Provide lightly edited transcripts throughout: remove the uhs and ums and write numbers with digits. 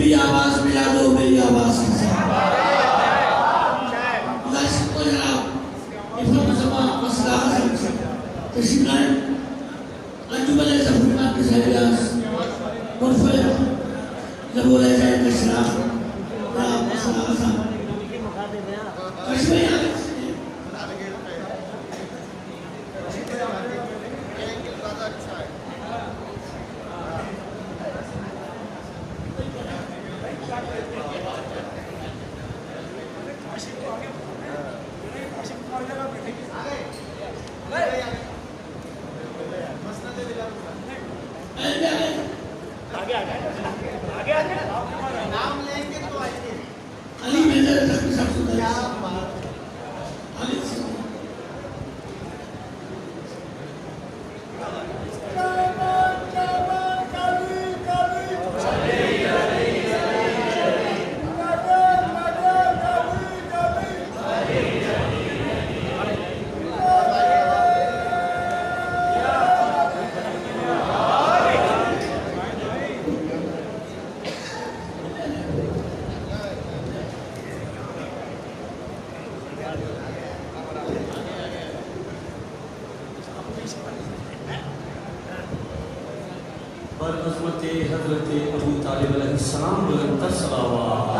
मेरी आवाज मिला दो मेरी आवाज के साथ हज़रत अबू तालिब अलैहिस्सलाम बुलंद सलावत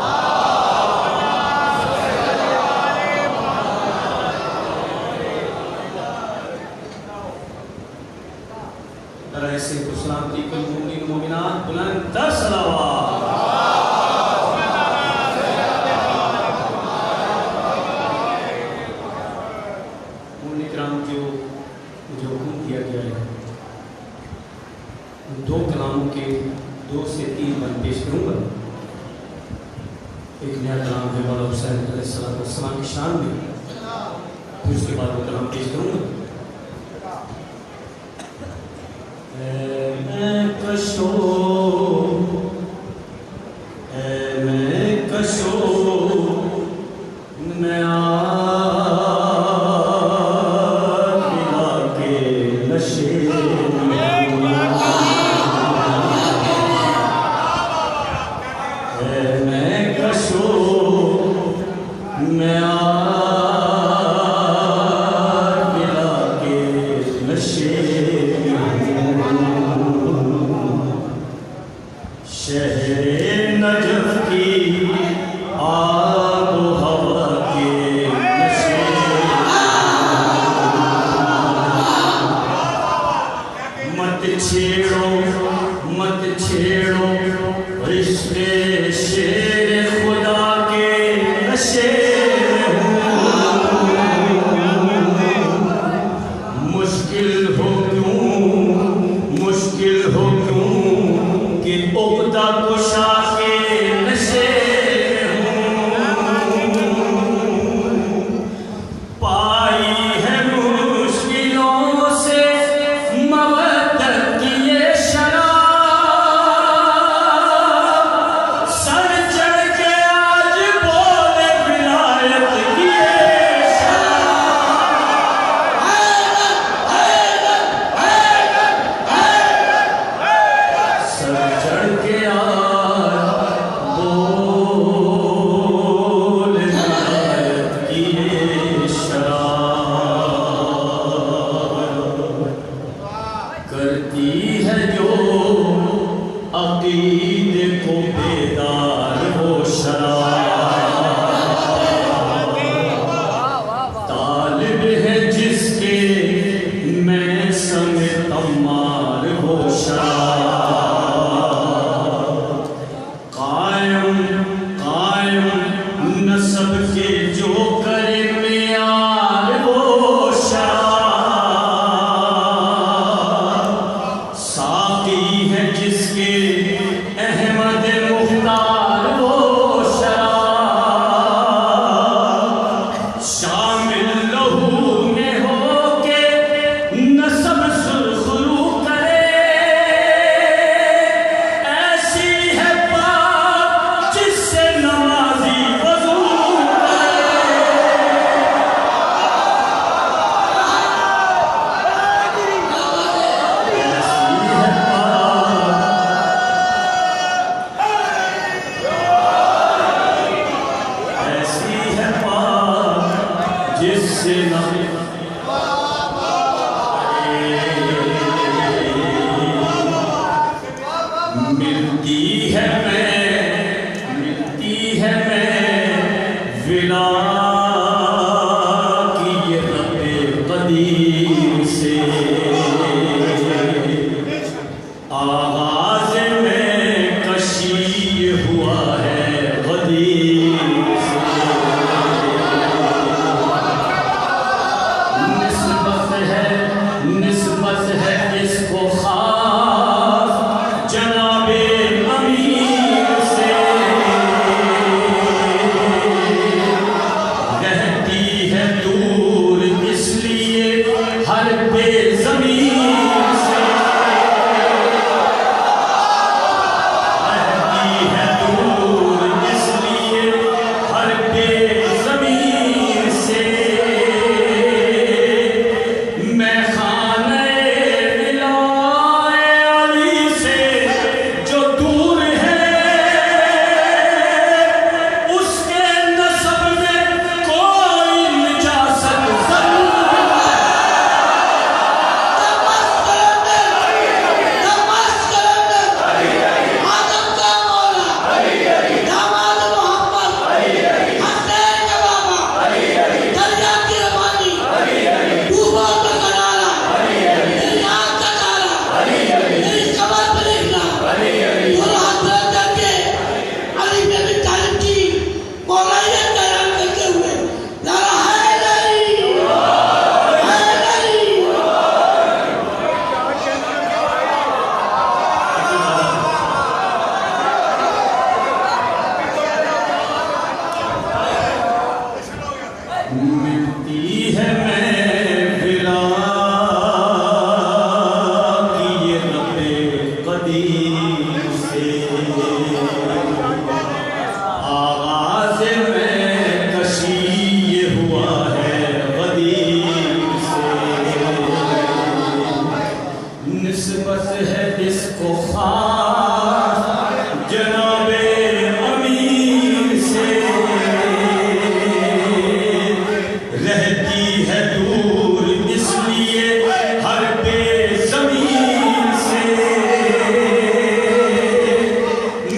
ऐसे सलामती कुल मोमिन मोमिनात बुलंद सलावत मोमिन किराम जो मुझे हुक्म दिया गया है दो कलामों के 2 से 3 बंद पेश करूँगा। एक नया कलाम है मौला हुसैन अलैहिस्सलाम की शान में, फिर उसके बाद वो कलाम पेश करूँगा। मिलती है मैं विला की ये रब्बे कदीर से, आगाज़ में कशी हुआ है गदीर से। निस्बत है इसको खास जनाबे अमीर से, रहती है दूर इसलिए हर बेज़मीर से, रहती है दूर इसलिए हर बेज़मीर से। मैं खाने विलाए अली से जो दूर है, उसके नस्ब में कोई निजात जरूर है। मिलती है मैं विला की ये रब्बे कदीर से, आगाज़ में कशी ये हुआ है गदीर से। निस्बत है इसको खास जनाबे अमीर से, रहती है दूर इसलिए हर बेज़मीर से।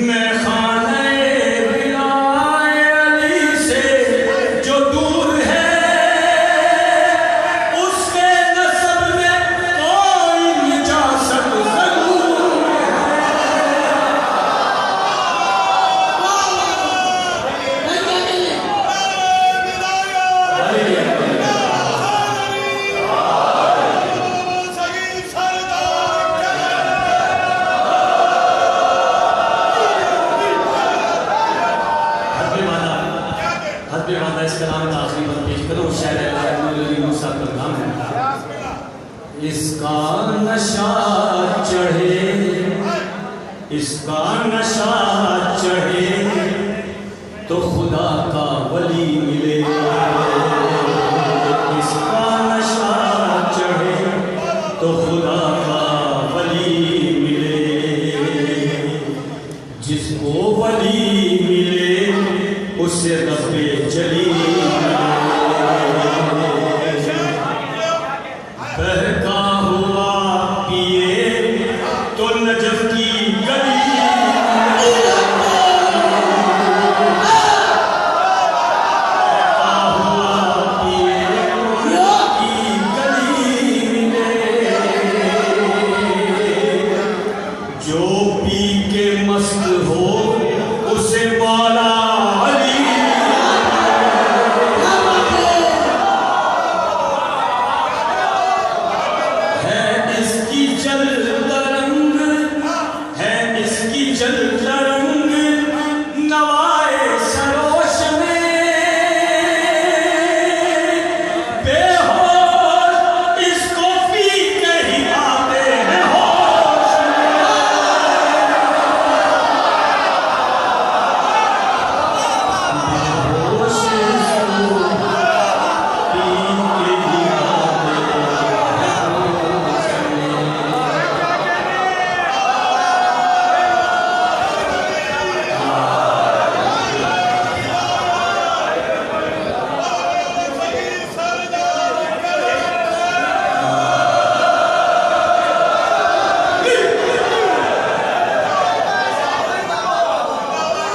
मैं खाने विलाए अली से जो दूर है, उसके नस्ब में कोई निजात जरूर है। हज़रत इस कलाम का आखिरी बंद पेश करो। शायर मूसा का कलाम है। इसका नशा चढ़े, इसका नशा चढ़े तो खुदा का वली मिले, इसका नशा चढ़े तो खुदा का वली मिले। जिसको वली मिले उससे रब्बे जली बहका हुआ पिए तो नजफ की गली, बहका हुआ पिए की गली में, जो पी के मस्त हो उसे वाला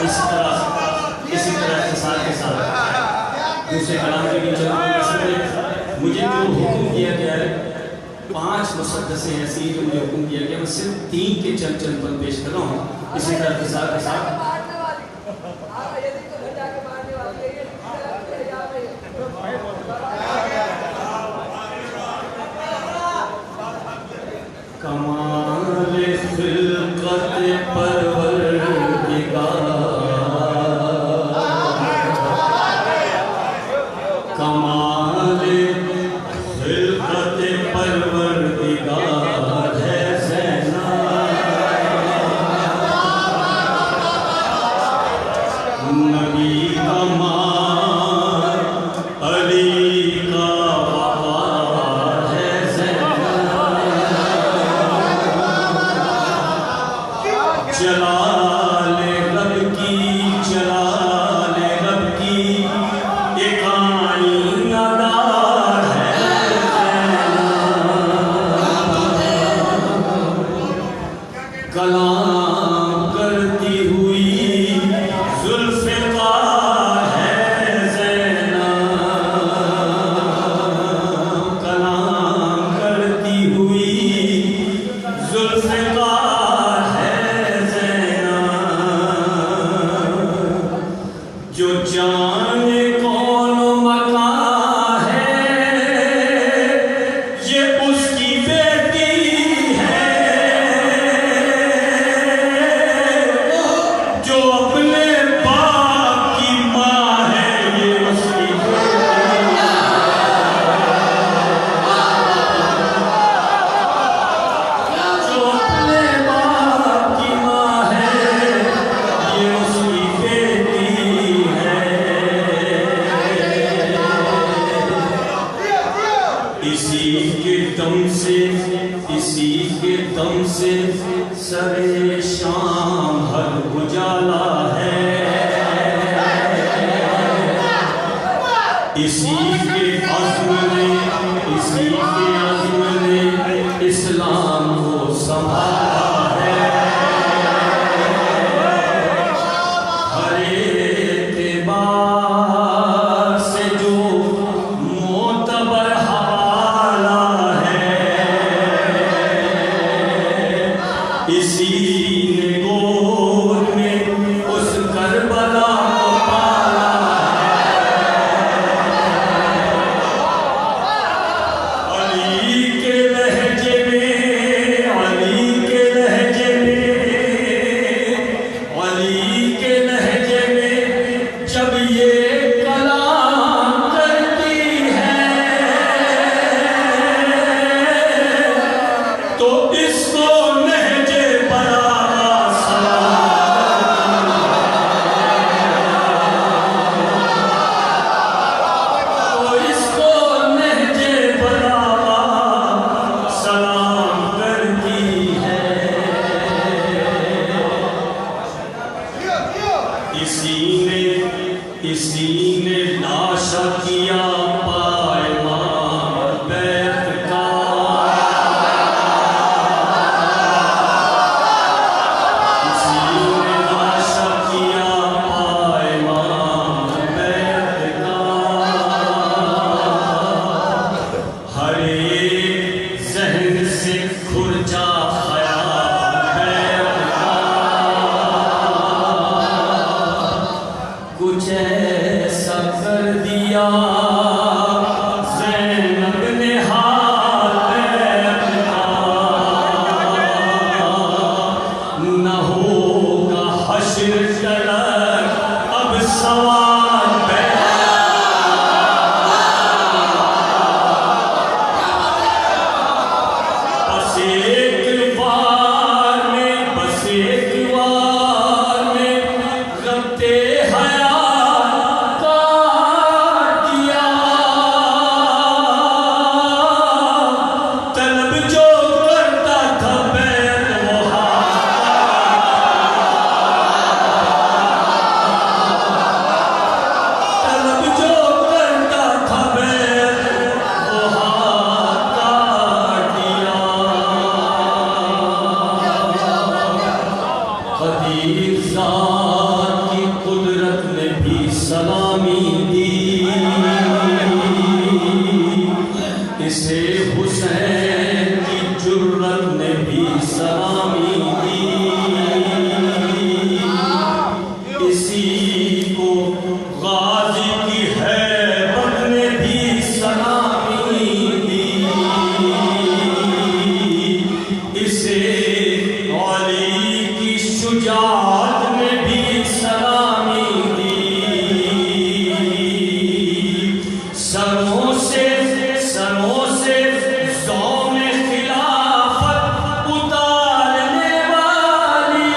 इसी तरह इख्तिसार के साथ दूसरे कलाम के बीच मुझे जो हुक्म दिया गया है 5 मुसद्दसें ऐसी जो मुझे हुक्म दिया गया, मैं सिर्फ 3 के चंद पल पेश कर रहा हूँ। इसी तरह इख्तिसार के साथ कमाल खिलकत परवरदिगार है ज़ैना, नबी का माल अली का वक़ार है ज़ैना, जलाल रब की एक आईनादार है ज़ैना, कलाम करती हुई ज़ुल्फ़िकार है ज़ैना, कलाम करती हुई ज़ुल्फ़िकार है ज़ैना, जो जाने कौन मकान है ये उसकी बेटी है, जो अपने बाप की माँ है ये उसकी बेटी है, जो अपने बाप की माँ है ये उसकी बेटी है। इसी के दम से सरे शाम हर उजाला है, इसी के अज़्म ने इस्लाम को संभाला है, हर एतबार से जो मोतबर हवाला है, इसी ने गोद में उस करबला को पाला है, अली के लहजे में जब ये कलाम करती है तो इसको लहजे बलागा सलाम, तो इसको लहजे बलागा सलाम करती है। इसी ने लाशा किया पायमान बैत का, इसी ने लाशा किया पायमान बैत का, हर एक ज़हन से खुर्जा कुछ ऐसा कर दिया ज़ैनब ने हाथ पैरा, न होगा हश्र तलक अब सवाल बस एक बार में रब्ते ज़ात की कुदरत ने भी सलामी दी, इसे हुसैन की जुर्रत ने भी सलामी दी, इसी को गाजी की हैबत ने भी सलामी दी, इसे अली की शुजाअत ने भी सलामी दी, सरों से ज़ौम खिलाफत उतारने वाली,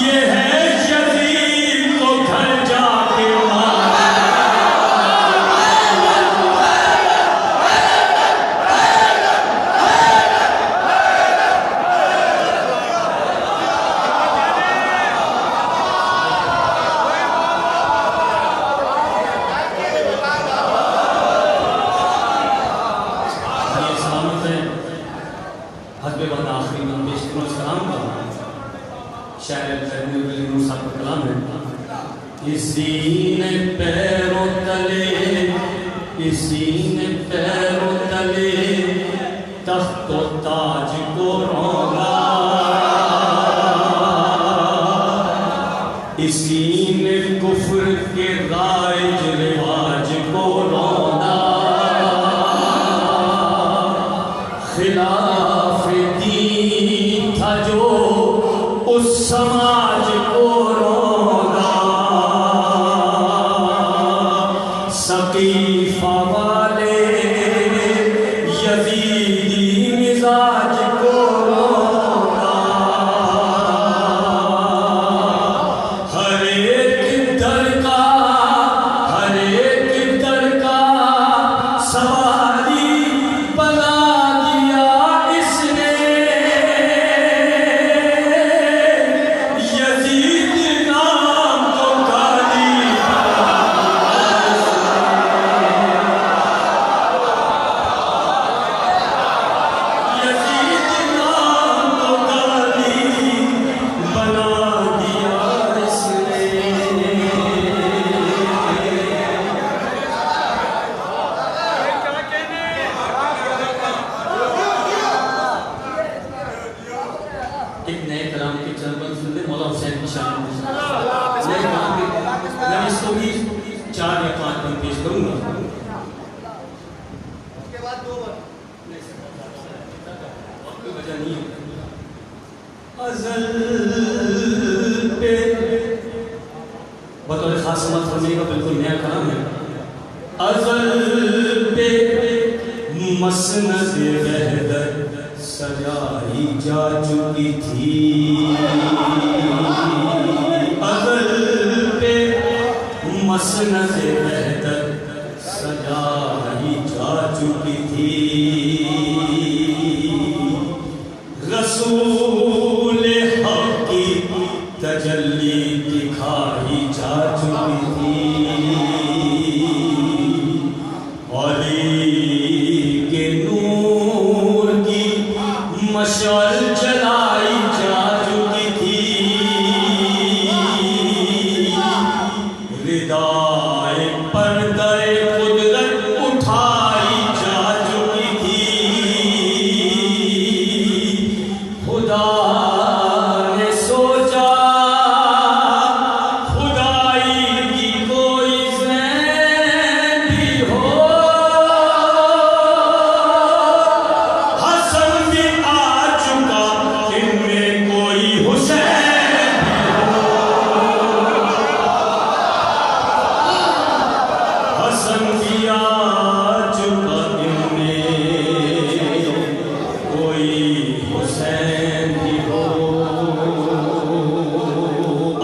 ये है यज़ीद को घर जाके आखिरी में पेश करूँ सलाम का शायर कलाम है। इसी ने पैरों तले तख्त व ताज को रौंदा, इसी ने कुफ्र के राइज रिवाज को रौंदा, खिलाफ दीन था जो उस समाज को रौंदा, सकीफा वाले यज़ीदी मिजाज को रौंदा, हर एक दर का सवारी बना दिया इसने, यज़ीद नाम को गाली बना दिया इसने। एक नए कलाम के चंद बंद सुन ले मौला हुसैन की शान में। नए कलाम के मैं इसको भी 4 या 5 बंद पेश करूंगा। उसके बाद 2 बंद कोई वजह नहीं है। अज़ल पे बतौर खास समात फरमाइएगा, बिल्कुल नया कलाम है। अज़ल पे मसनद वहदत सजाई जा चुकी थी, अज़ल पे मसनद वहदत सजाई जा चुकी थी, रसूल हक़ की तजल्ली दिखाई जा चुकी थी, अली के नूर की मशाल जलाई जा चुकी थी, रिदाए पर्दाए कुदरत उठाई जा चुकी थी, खुदा ने सोचा खुदाई की कोई ज़ैन भी हो, हसन भी आ चुका इनमें कोई हुसैन भी हो, हसन भी आ चुका इनमें कोई हुसैन भी हो,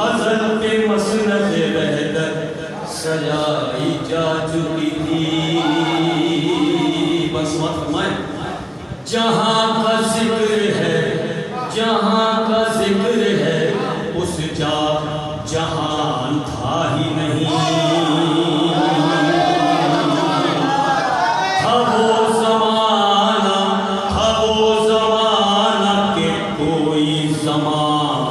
अज़ल पे मसनद वहदत सजाई जा चुकी थी। बस बात फरमाएं, जहाँ का जिक्र है उस जहान था ही नहीं, था वो ज़माना के कोई ज़माना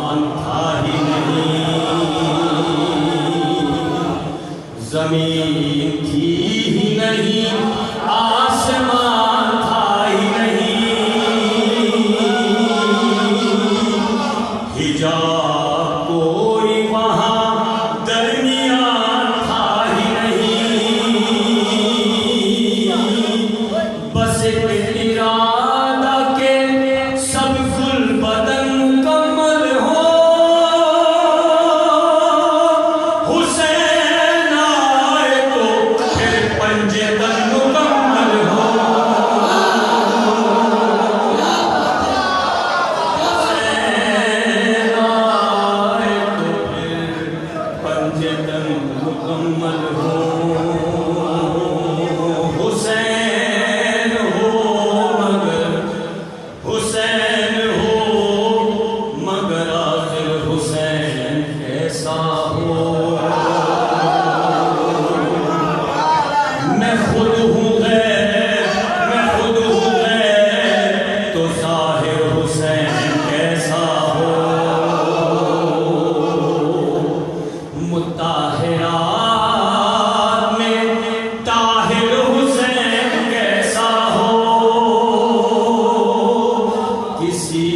किसी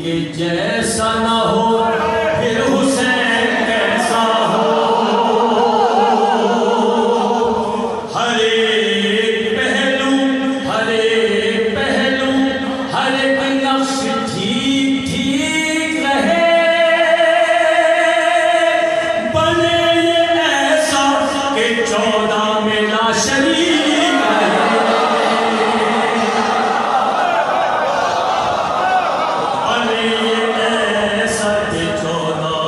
के जैसा न हो फिर हुसैन कैसा हो। हर एक पहलू हर एक पहलू हर एक नक्श ठीक ठीक रहे। बने ये ऐसा कि 14 में ना शरीक रहे। बने ये ऐसा कि 14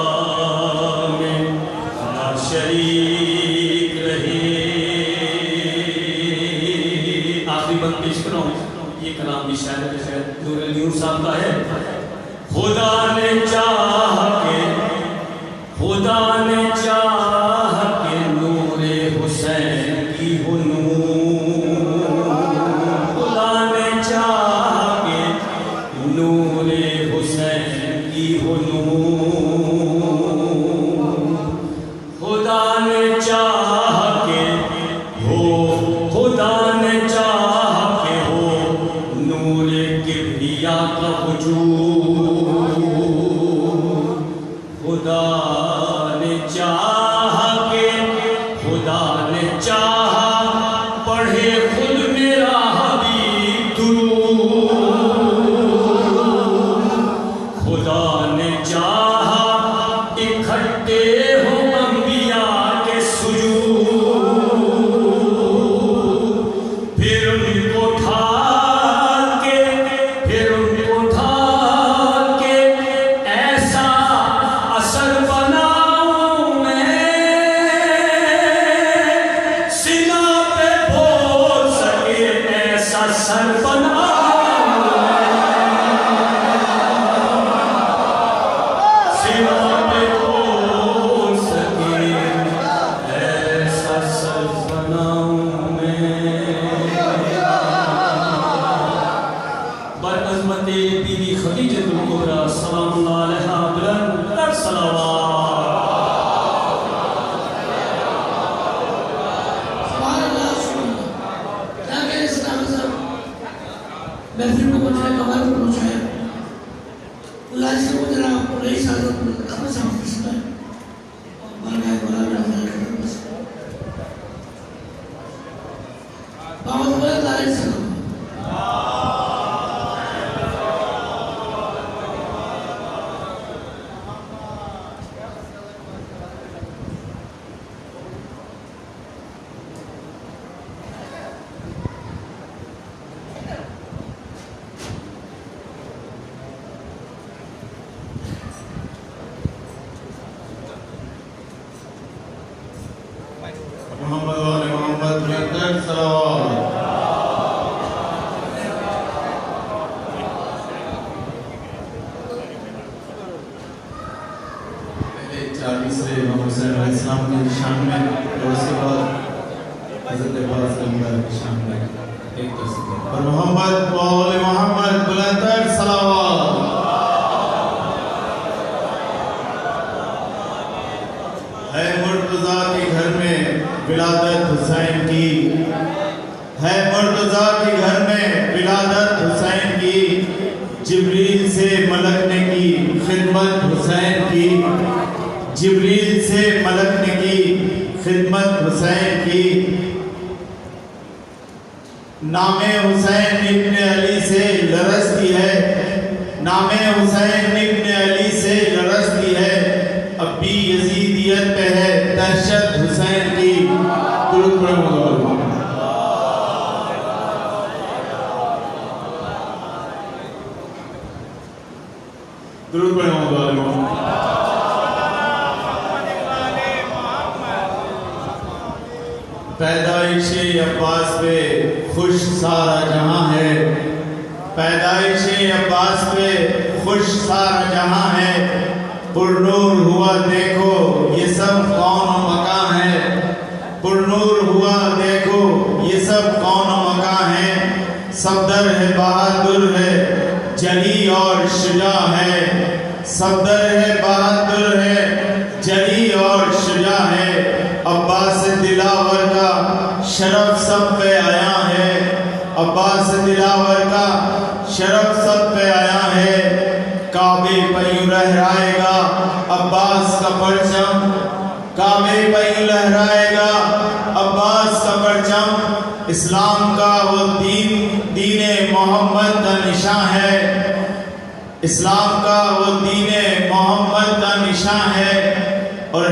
में ना शरीक रहे। आखिरी बंद पेश कर रहा हूँ, ये कलाम भी शायद नूर न्यूर साहब का है। खुदा ने चाह के खुदा ने चाह के नूरे हुसैन की हो नूर। खुदा ने चाह के नूरे हुसैन की हो नूर। खुदा ने चाह के हो खुदा ने चाह के हो नूरे किबरिया का वजूद। खुदा ने चाह के खुदा ने चाह पढ़े खुद मेरा हबीब दुरूद। खुदा ने चाह इकट्ठे हो अंबिया के सुजूद। फिर उनको ढाल के फिर उनको ढाल के ऐसा असर बनाऊं मैं। सीना पे बोल सके ऐसा सर बनाऊं मैं। सीना पे बोल सके ऐसा सर बनाऊं मैं। बरअज़मते बीबी खदीजतुल कुबरा सलामुल्लाह अलैहा बुलंद सलावत। सुभान अल्लाह सुभान अल्लाह। क्या कह रहे सलाम साहब, महफिल को पहुंचाया, कमाल को पहुंचाया। अल्लाह जी को जरा रही साहब अपने सामने किसका मर गए बोला मेरा बस बाबा बोला लाइट सलाम। मोहम्मद वाले मोहम्मद बुलंद सलावत। पहले 40 से इमाम हुसैन अलैहिस्सलाम की शान में और उसके बाद हज़रत अब्बास पैगंबर की शान में एक तस्वीर और मोहम्मद वाले मोहम्मद बुलंद सलावत। है मुर्तज़ा के घर में विलादत हुसैन की। है मुर्तज़ा के घर में विलादत हुसैन की। जिब्रील से मलक ने की खिदमत हुसैन की। जिब्रील से मलक ने की खिदमत हुसैन की। नामे हुसैन इब्न अली से लरसती है। नामे हुसैन इब्न अली से लरसती है। अब भी यजीदियत पे है दहशत हुसैन की। दुरूद पढ़ो मोहम्मद। दुरूद पढ़ो मोहम्मद। पैदाइशे अब्बास पे खुश सारा जहां है। पैदाइशे अब्बास पे खुश सारा जहां है। पुरनूर हुआ देखो ये सब कौन मकान है। पुरनूर हुआ देखो ये सब कौन मकान है। सफदर है बहादुर है जली और शुजा है। सफदर है बहादुर है जली और शुजा है। अब्बास दिलावर का शरफ सब पे आया है। अब्बास दिलावर का शरफ सब पे आया है। काबे पर यूं लहराएगा अब्बास का परचम, काबे पर यूं लहराएगा अब्बास का परचम। इस्लाम का वो दीने मोहम्मद का निशान है, इस्लाम का वो दीने मोहम्मद का निशान है। और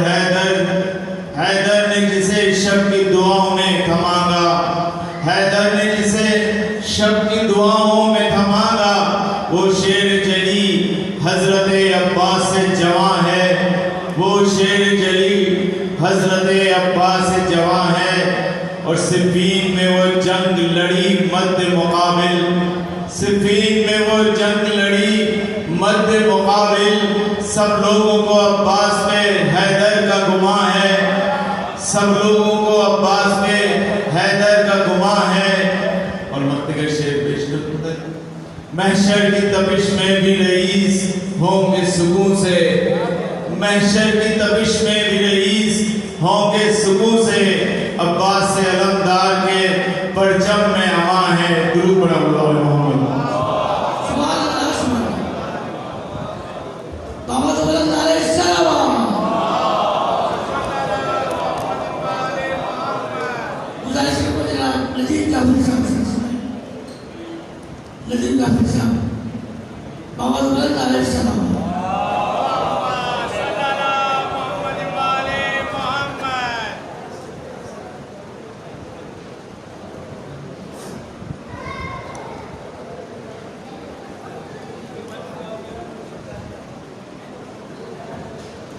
हैदर ने जिसे शब की दुआओं में थमागा, हैदर ने जिसे शब की दुआओं में थमागा, वो शेर जली हजरत अब्बास से जवां है, वो शेर जली हजरत अब्बास से जवां है। और सिफ़ीन में वो जंग लड़ी मद्द मुकाबिल, सिफ़ीन में वो जंग लड़ी मद्द मुकाबिल। सब लोगों को अब्बास पे हैदर का गुमा है, सब लोगों को अब्बास पे हैदर का गुमा है। और मक्तगर शेर पेश करते हैं, महशर की तपिश में भी रईस होंगे सुकून से, महशर की तपिश में भी रईस होंगे सुकून से। अब्बास से अलमदार के परचम में अमा है। गुरु बड़ा मोहम्मद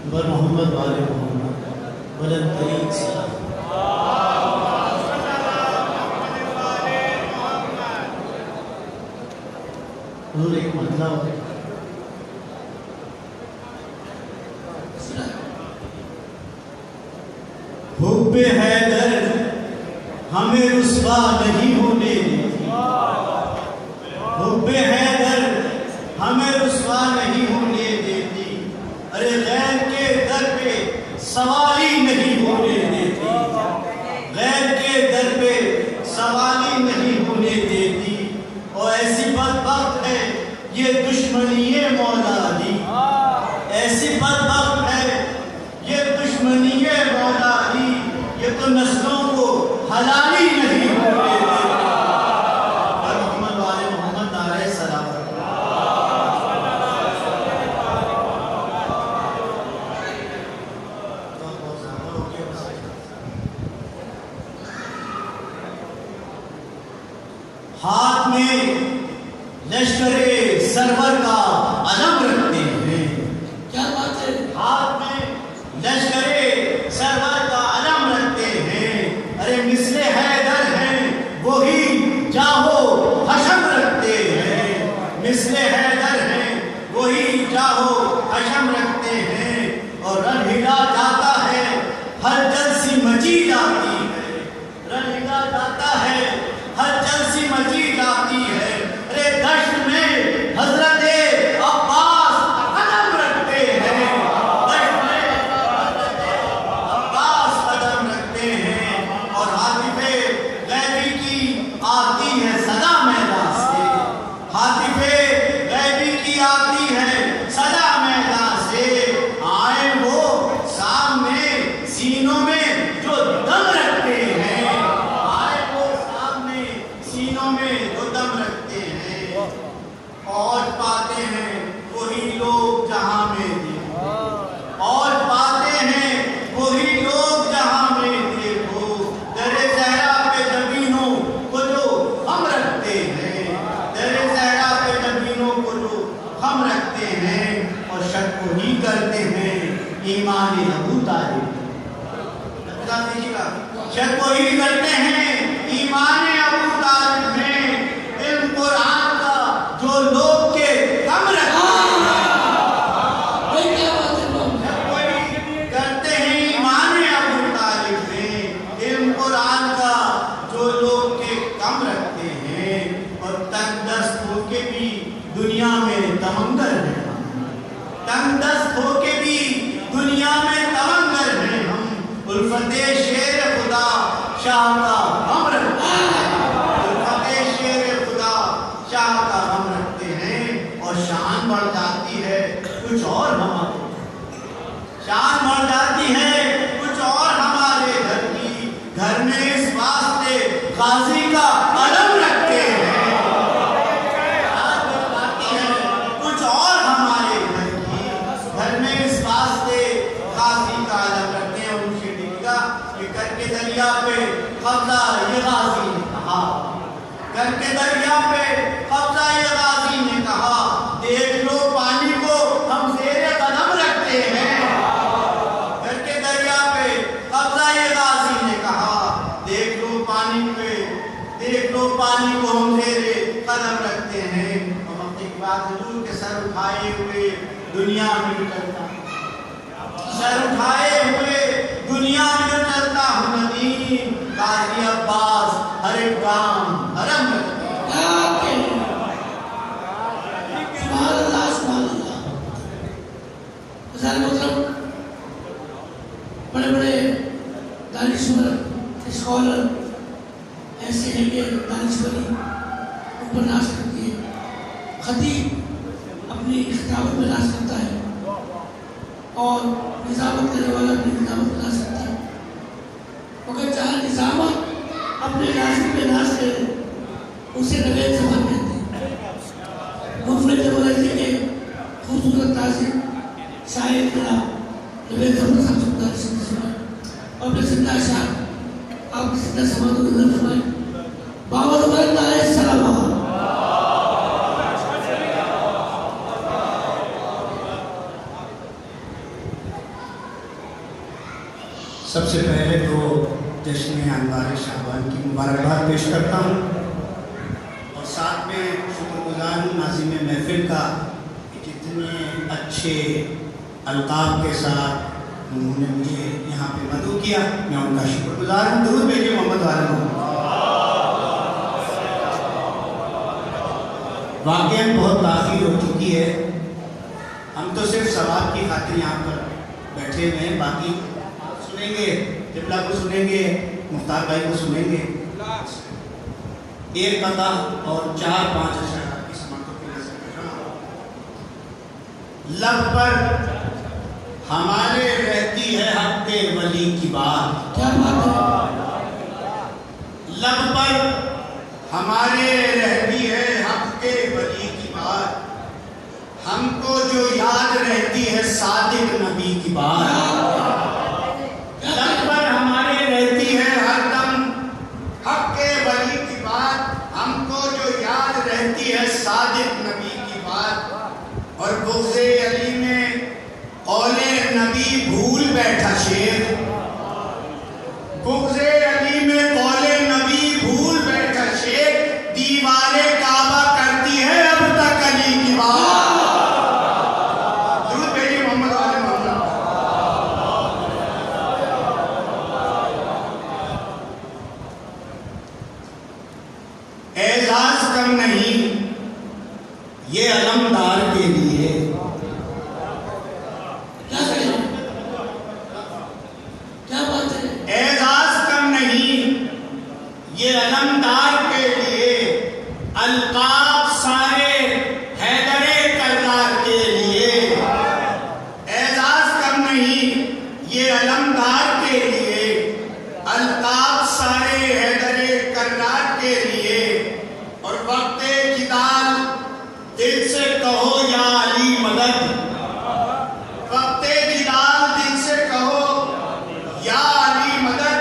बर मोहम्मद वाले मोहम्मद बुलंद तरीन सलाम। हुजूर एक मतलब हुब्बे हैदर हमें रुस्वा नहीं होने देती, हुब्बे हैदर हमें रुस्वा नहीं होने देती। अरे गैर के दर पे सवाली नहीं होने देती, गैर के दर पे सवाली नहीं होने देती। और ऐसी बदबख्त है ये दुश्मनी मौला अली, ऐसी बदबख्त है ये दुश्मनी मौला अली, ये तो नस्लों को हलाली नहीं होने देती। और मोहम्मद वाले मोहम्मद नारे सलाम। हाथ में लश्करे सरवर का अलम रखते हैं, क्या बात है, हाथ में लश्करे सरवर का अलम रखते हैं। अरे मिसले हैदर हैं वही जाहो हशम रखते हैं, मिसले हैदर हैं वही जाहो हशम रखते हैं। और रन हिला जाता है हर जलसी मची जाती है, रन हिला जाता है हर जलसी मची जाती है। अरे दश्त में हजरत अब्बास कदम रखते हैं, दश्त में हजरत अब्बास कदम रखते हैं। और हातिफे गैबी की आती है सदा मैदान से, हातिफे गैबी की आती है सदा मैदान से। आए वो सामने सीनों में जो दम रखते हैं, आए वो सामने सीनों में जो दम रखते हैं। और पाते हैं वही लोग जहां में देखो, और पाते हैं वही लोग जहां में देखो। दरे सहरा पे जमीनों को जो हम रखते हैं, दरे सहरा पे जमीनों को जो हम रखते हैं। और शक को ही करते हैं ईमान अबू तालिब, शक को ही करते हैं ईमान अबू तालिब में। इल्म कुरान का जो लोग के कम रखते हैं, क्या बात है लोग, शक को ही करते हैं ईमान अबू तालिब में। इल्म कुरान का जो लोग के कम रखते हैं। और तंगदस्त होके भी दुनिया में तमंगर हैं, तंगदस्त होके भी दुनिया में तमंगर हैं हम। उल्फते शेर खुदा शाह का हम रखते हैं, उल्फते शेर खुदा शाह का हम रखते हैं। और शान बढ़ जाती है कुछ और हमारे, शान बढ़ जाती है कुछ और हमारे घर की। घर में इस वास्ते गाजी का अलम रखते हैं, शान बढ़ जाती है कुछ और हमारे घर की। घर में इस वास्ते गाजी का अलम रखते हैं। उनसे लिखा कि करके दरिया पे कब्जा ये गाजी ने कहा, करके दरिया पे कब्जा ये गाजी ने कहा, देख लो पानी को हम ज़ेरे कदम रखते हैं। करके दरिया पे कब्जा ये गाजी ने कहा, देख लो पानी पे, देख लो पानी को हम ज़ेरे कदम रखते हैं। और वक्त के बाद हुजूर के सर उठाए हुए दुनिया में चलता, सर उठाए हुए दुनिया में चलता हूँ नदी। गाजी अब्बास हर एक काम हरम रखते हैं। सुभान अल्लाह, सुभान अल्लाह। मतलब बड़े बड़े दानिश्वर स्कॉलर ऐसे हैं कि दानिश्वरी उपन्यास करती है, खतीब अपनी किताबत में ला सकता है और निजामत करने वाला अपनी निजामत ला सकता है। मगर चाहे निजामत अपने नासिक में नाश करे उसे नवेद जबान कहते हैं। मुफलिस जबरदस्ती के खूबसूरत ताज़िम शायद मेरा नवेद जबान साहब सुनना और अपने जिंदा शाह आप जिंदा समाज को नजर फरमाए। बाबा रसूलुल्लाह अलैहिस्सलाम सबसे पहले तो जश्न अनवार शाबान की मुबारकबाद पेश करता हूँ और साथ में शुक्रगुजार हूँ नाज़िम महफिल का जितने अच्छे अलकाब के साथ उन्होंने मुझे यहाँ पे मदऊ किया, मैं उनका शुक्रगुजार हूँ। दुरूद भेजिए मोहम्मद वाले को। वाक़ई बहुत ताख़ीर हो चुकी है, हम तो सिर्फ सवाब की खातिर यहाँ पर बैठे हुए हैं, बाकी सुनेंगे, क़िबला को सुनेंगे, मुख्तार भाई को सुनेंगे, एक कथा और 4-5 अशआर की समाअत की नज़र कर रहा हूँ। लब पर हमारे रहती है हक़्क़े वली की बात, क्या बात है। लब पर हमारे रहती है हक़्क़े वली की बात, हमको जो याद रहती है सादिक नबी की बात। लब पर हमारे रहती है हरदम हक़्क़े वली की बात, हमको जो याद रहती है सादिक नबी की बात। और बुग़्ज़े अली में कौले नबी भूल बैठा शेर, बुग़्ज़े अली में कौले नबी भूल बैठा शेर, दीवारे काबा करती है अब तक अली की बात। दुरूद भेजिए मोहम्मद वाले मोहम्मद। एजाज कम नहीं ये अलमदार के लिए, क्या करें, क्या बात है। एजाज कम नहीं ये अलमदार के लिए, अलकाब सारे हैदरे करदार के लिए। एजाज कम नहीं ये अलमदार के लिए, अलकाब सारे हैदरे करदार के लिए। और वक्ते किताल दिल से कहो या अली मदद, वक्ते किताल दिल से कहो या अली मदद,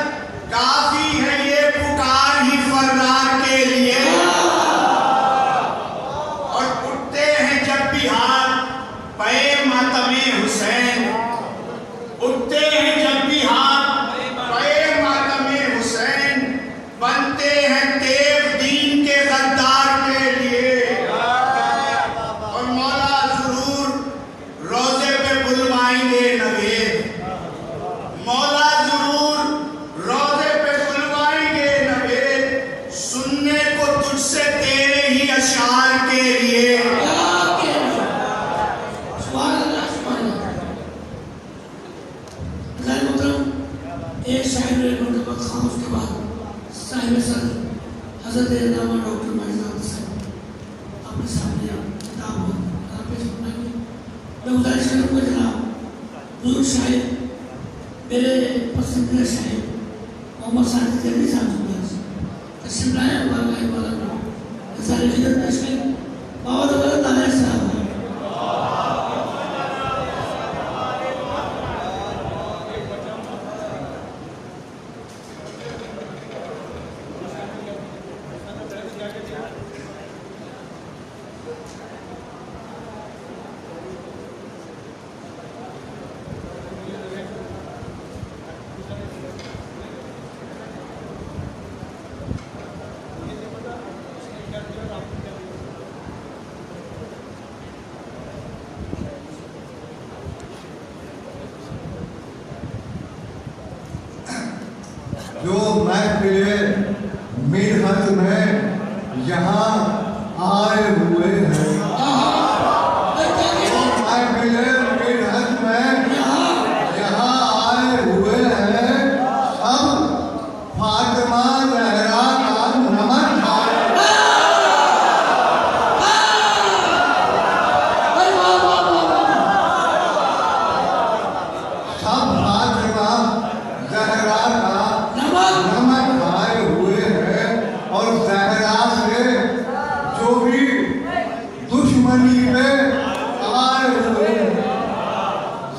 काफी है ये पुकार ही फरदार के लिए। और उठते हैं जब भी हाथ पे मातमे हुसैन, उठते हैं जब भी हाथ पे मातमे हुसैन, बनते हैं तेव दीन के गद्दार के लिए। और मौला जरूर रोजे पे बुलवाएंगे नवेद, मौला जरूर रोजे पे बुलवाएंगे नवेद, सुनने को तुझसे तेरे ही अशार के लिए। सुभान अल्लाह, सुभान अल्लाह। एक शायर ने मुर्तबा खान, उसके बाद साहिब सर हजरत अल्लामा डॉक्टर माइजाद साहब अपने सामने किताब पेश फरमाएंगे। मैं गुजारिश करूँगा जनाब बुजुर्ग शायर मेरे पसंदीदा शायर मोहम्मद साजिद जल्दी साहब तशरीफ लाए वाला वाला सारे खिदमत पेश करें बाबा तो गलत आया साहब जो महफिल मिन्हत में यहाँ आए हुए हैं, महफिल मिन्हत में यहाँ आए हुए हैं, सब फातिमा ज़हरा का नमन खाए। सब फातिमा ज़हरा का नमक आए हुए हैं और ज़हरा से जो भी दुश्मनी में आए हुए हैं,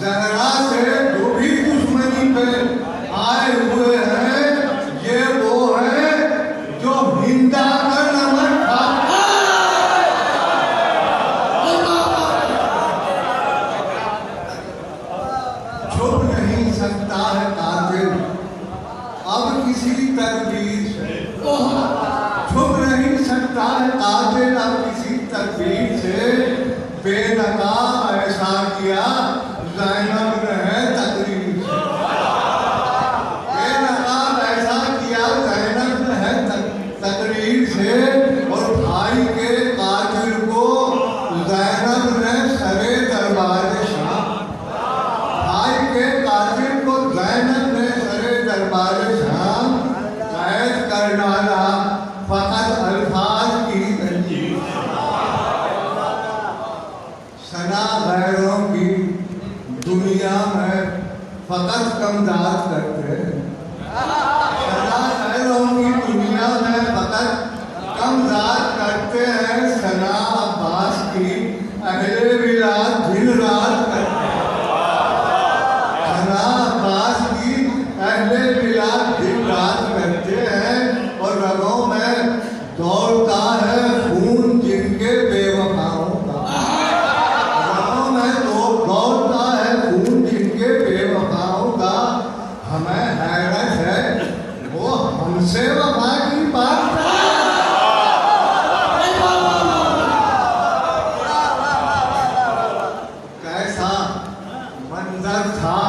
ज़हरा से जो भी दुश्मनी में आए हुए हैं, ये वो है जो हिंदा का नमक खाते। छुप नहीं सकता है कातिल अब किसी तदबीर से, छुप नहीं सकता है कातिल अब किसी तदबीर से, बेनकाब ऐसा किया ज़ैनब ने तकरीर से, बेनकाब ऐसा किया ज़ैनब ने तकरीर से, और भाई के कातिल को ज़ैनब ने सरे दरबार शाह, भाई के कातिल को ज़ैनब ने सरे दरबार शाह कैद कर डाला फकत अल्फाज की तंजीम। सना गैरों की दुनिया में फकत कमदाद करते हैं, सना गैरों की दुनिया में फकत कमदाद करते हैं, सना अब्बास की अहले विलाद दिन रात करते हैं, सना अब्बास की अहले विलाद दिन रात करते हैं, और रगों में दौड़ता है खून जिनके बेवफाओं का, रगों में दौड़ता है खून जिनके बेवफाओं का। हमें हैरत है वो हमसे वफा की बात करते हैं। कैसा मंजर था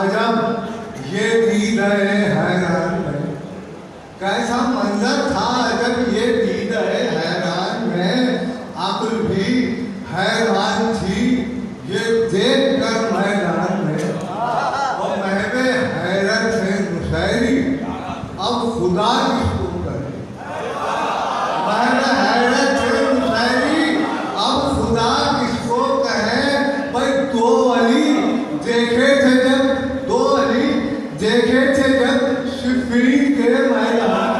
अजब ये दीद हैरान में, कैसा मंजर था अजब ये दीद हैरान में, अक्ल भी हैरान थी ये देख कर मैदान में, और महबे हैरत है मुशायरी अब खुदा किसको करे, महबे हैरत है मुशायरी अब खुदा किसको कहे। भाई दो अली देखे थे जब, दो अली देखे थे जब सिफिरीन के मैदान,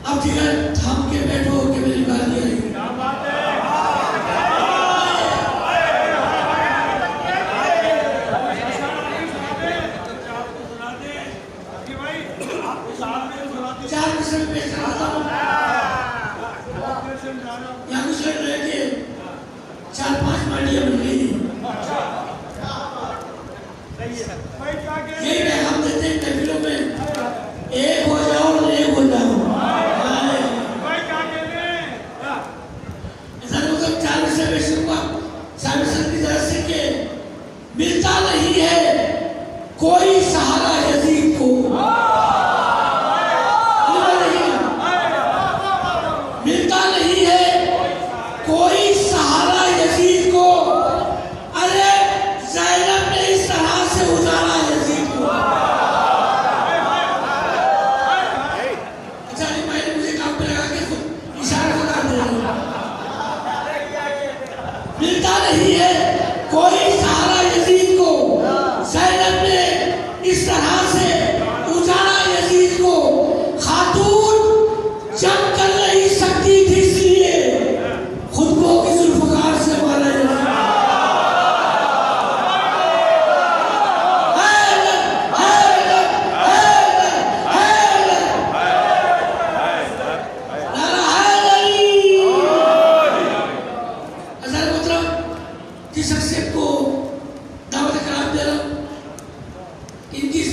अब टिकट थाम के बैठो कि मेरी बारी आई। चार मिशन पेश कराता हूँ, यहाँ कुछ लोग रह के 4-5 पार्टियां बन गई थी। यही पैगाम देते हैं महफिलों में, एक हो जाओ और एक हो जाओ। मिलता नहीं है कोई सहारा यजीद को, मिलता नहीं है कोई सहारा यजीद को। अरे ज़ैनब ने इस तरह से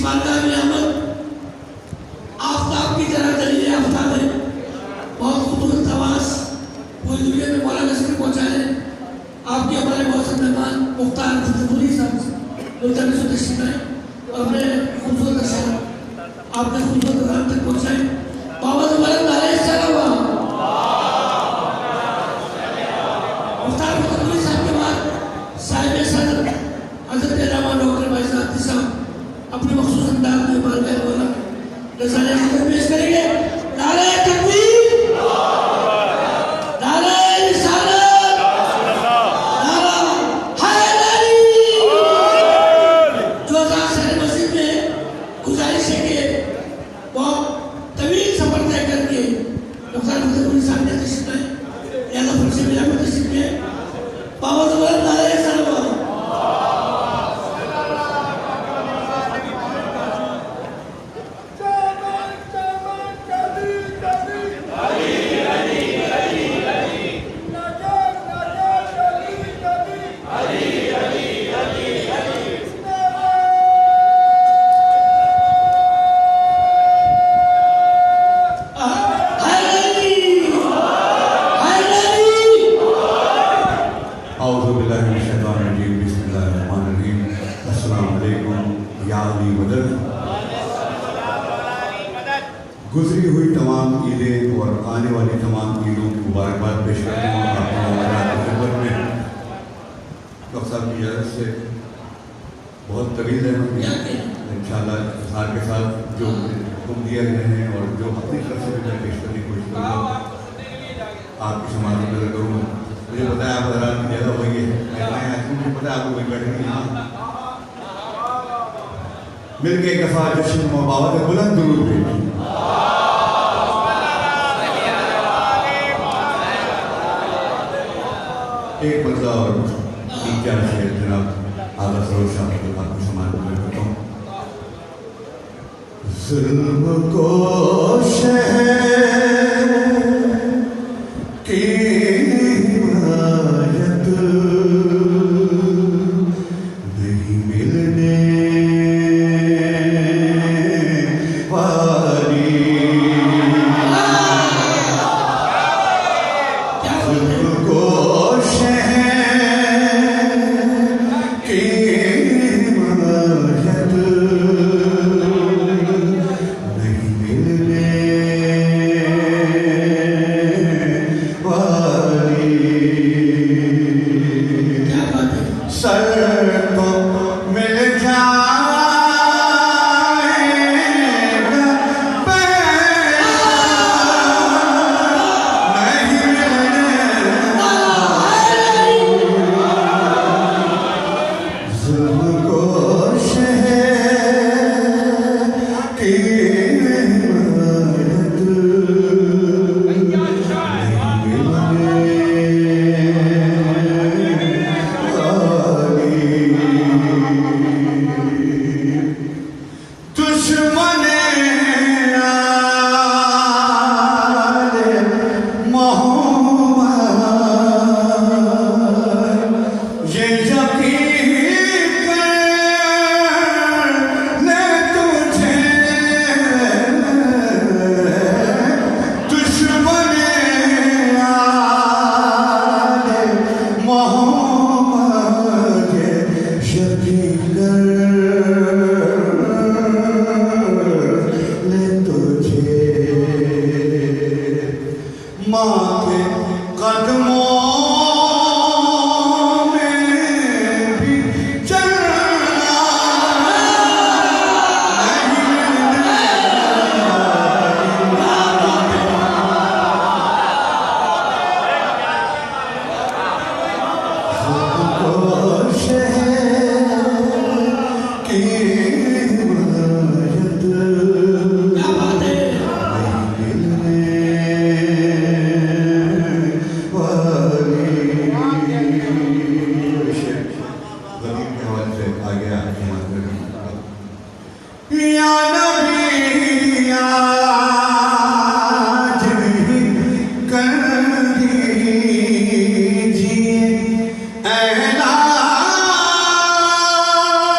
बारगाह में आमद आफ्ताब की तरह दलील आफ्ताब है। बहुत खूबसूरत आवाज़ पूरी दुनिया में मौलाना से पहुँचाए। आपके हमारे मौसम मेहमान मुख्तार फतेहपुरी साहब लोग से तशरीफ लाए और अपने खूबसूरत अशार आपने खूबसूरत राम तक पहुँचाए। बाबा दोबारा नारे चला हुआ मुख्तार फतेहपुरी साहब के बाद साहिब सदर हजरत अल्लामा डॉक्टर भाई साहब अपने मखसूस अंदाज में बारगाह बोला रसाले पेश करेंगे। नारे तकबीर, नारे रिसालत, नारा हैदरी। जो शहर मस्जिद में गुजारिश है कि बहुत तवील सफर तय करके डॉक्टर फतेहपुरी साहब ने तशरीफ लाए या तो से मिला में तशरीफ लाए। बाबा दोबारा नारे सलाम गुजरी हुई तमाम ईदें और आने वाली तमाम ईदों की मुबारकबाद पेश करते हैं। आपको में डॉक्टर साहब की इजाज़त से बहुत तवील है इंशाअल्लाह इज़हार के साथ जो हुक्म दिया गए हैं और जो अपनी तरफ से भी मैं पेश करने की कोशिश करूँगा आपकी समाज में नजर करूँगा। मुझे पता है आप हज़रात की जगह वही है, मुझे पता है आपको वही बैठेंगे यहाँ मिल के एक दफ़ा जश्न बाबा के बुलंद दुरूद भेजिए। एक बंदा और तीन चार शेर जनाब आला सरोज शाह आपको समाज में करता हूँ। जुल्म को शहर की इमारत नहीं मिलने वाली, जुल्म को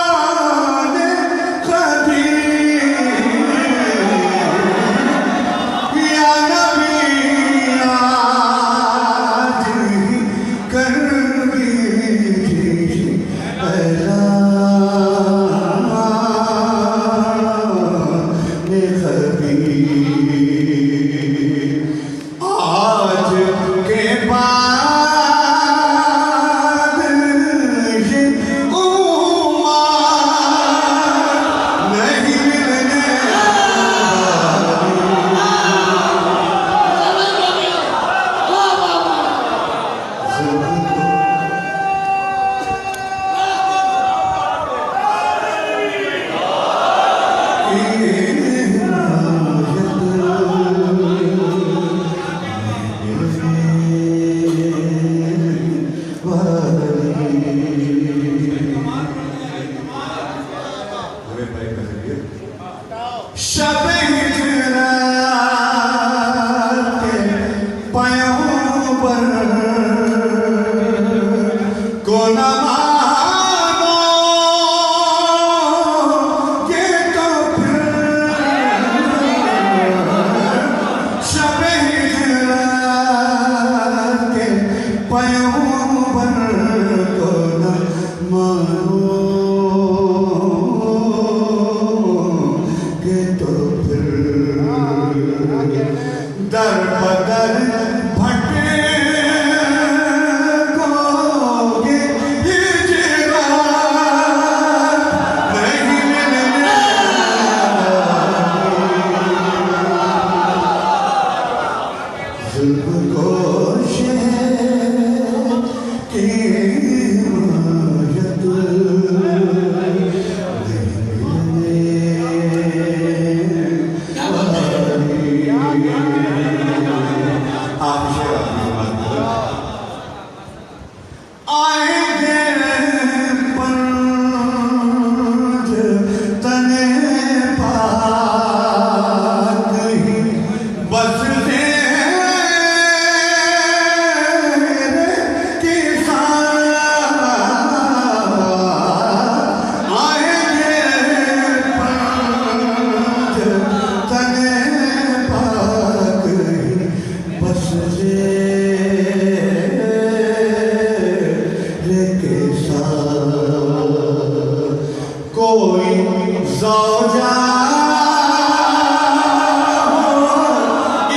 ऐलान क़दीर आगे भाई करिए शब हिजरात के पैगंबर को न मानोगे तो फिर शब हिजरात के पैगंबर को न मानोगे तो फिर दर बदर भटकोगे हिजरात नहीं मिलने जुल्फ़ गोशे की हिमायत क्या बात है? आप शेर अपनी बात करें आएंगे पंज तने पाक ही बस कोई ज़ौजा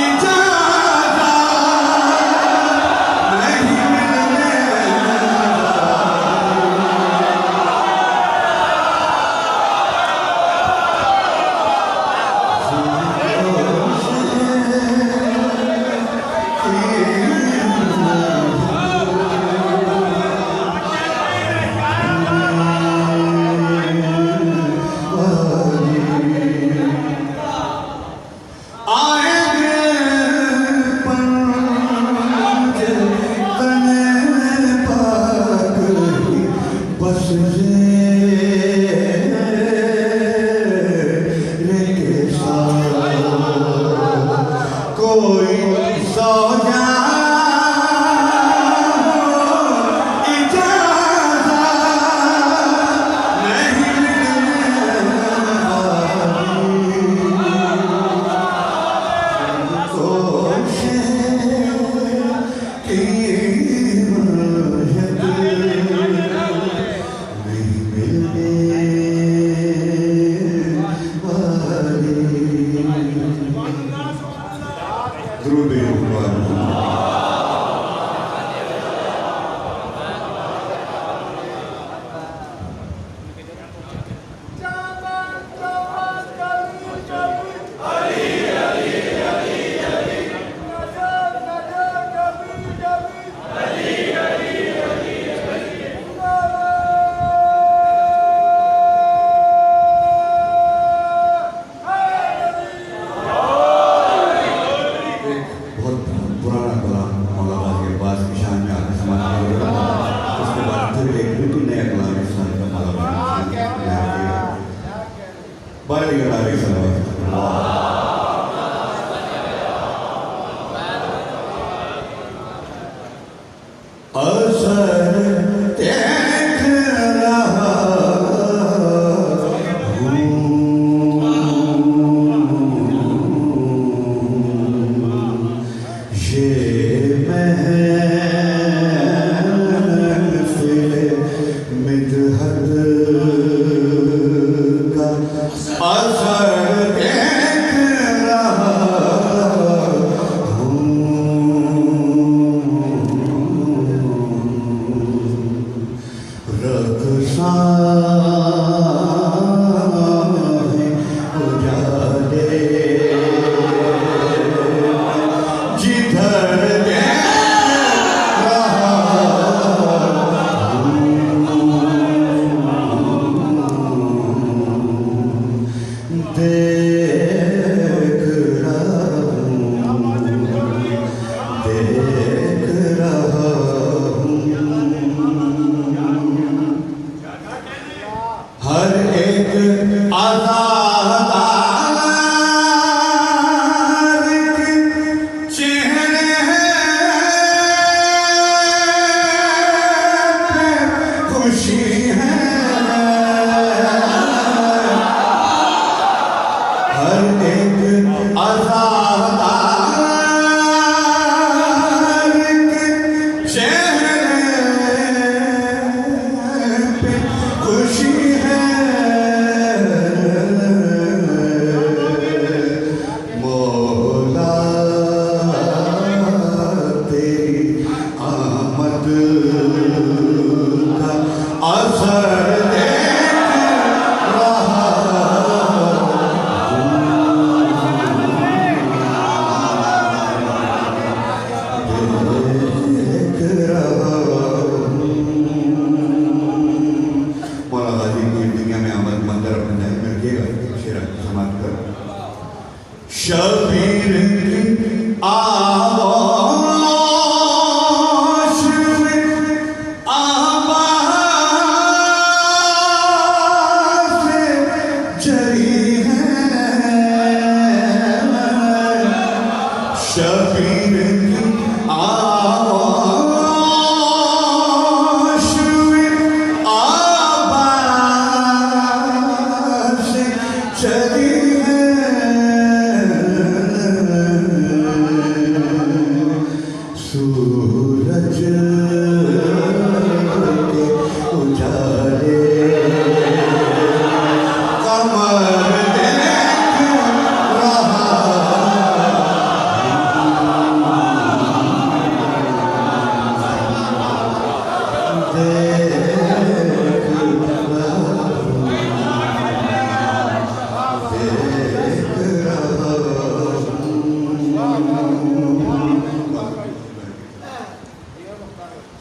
इजाज़त नहीं मिलने आएंगे पंज तने पाक ही बस के साथ कोई ज़ौजा इजाज़त नहीं ध्रुव भगवान बहुत पुराना कलाम मौलाना के पास की शान में आके समाप्त हो गया। उसके बाद फिर एक बिल्कुल नया कलाम इस साल का मौलाना बाल गडारी सलावत असर देख रहा ये महफ़िल मिदहत का असर एक आज़ादार के चेहरे पे खुशी है, हर एक आज़ादार के चेहरे पे खुशी है। मौला तेरी आमद का असर देख रहा मौला गाजी की दुनिया में आमद मंदिर अपने जाए में रखिएगा। शेर समाप्त कर शबीर की आवाज़ में आवाज़ जरी है, शबीर की आवाज़ में आवाज़ जरी है। सूरज के उजाले कमर देख रहा,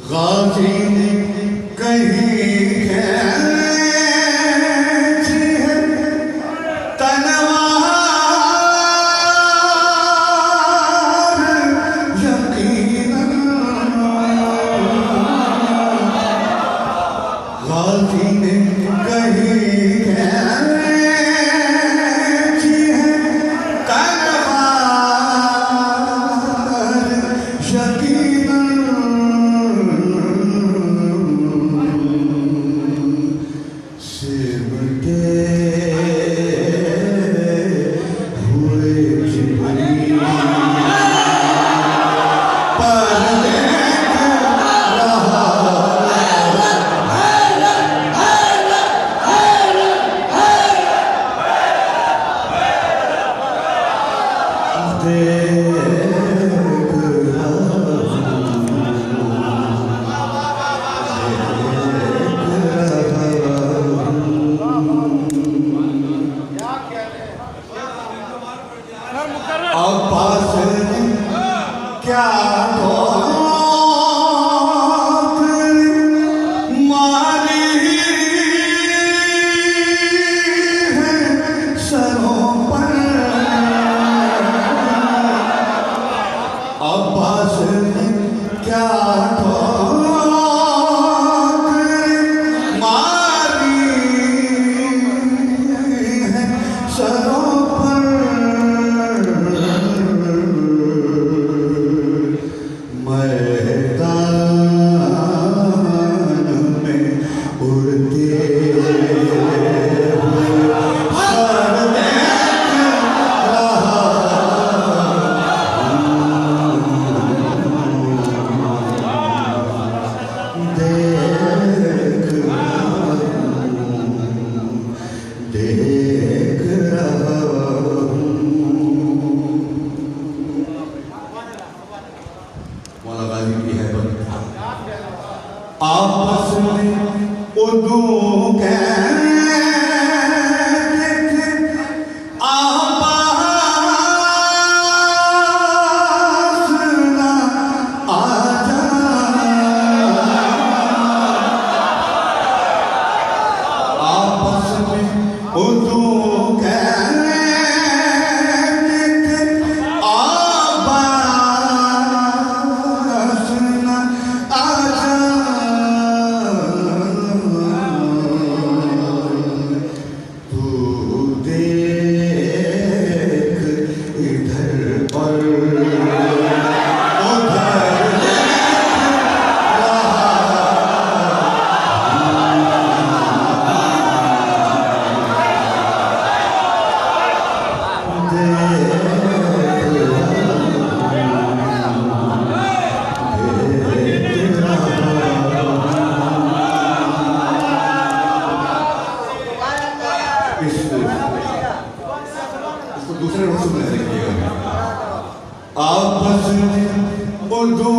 गाजी ने कहीं खींची है तलवार यकीनन, गाजी ने कहीं खींची है तलवार यकीनन। सिमटे हुए जिब्रील पर देख रहा, अब्बास ने क्या मारी है सरों पर, अब्बास ने क्या मारी है सरों पर। मैदान में उड़ते हुए सर देख रहा, देख रहा मौला गाजी की है आपस में उर्दू कहते थे आवाज़ ना आ जा, आपस में उर्दू कहते थे आवाज़ ना आ जा। इसको दूसरे रसूल में देखिएगा। आपस में उर्दू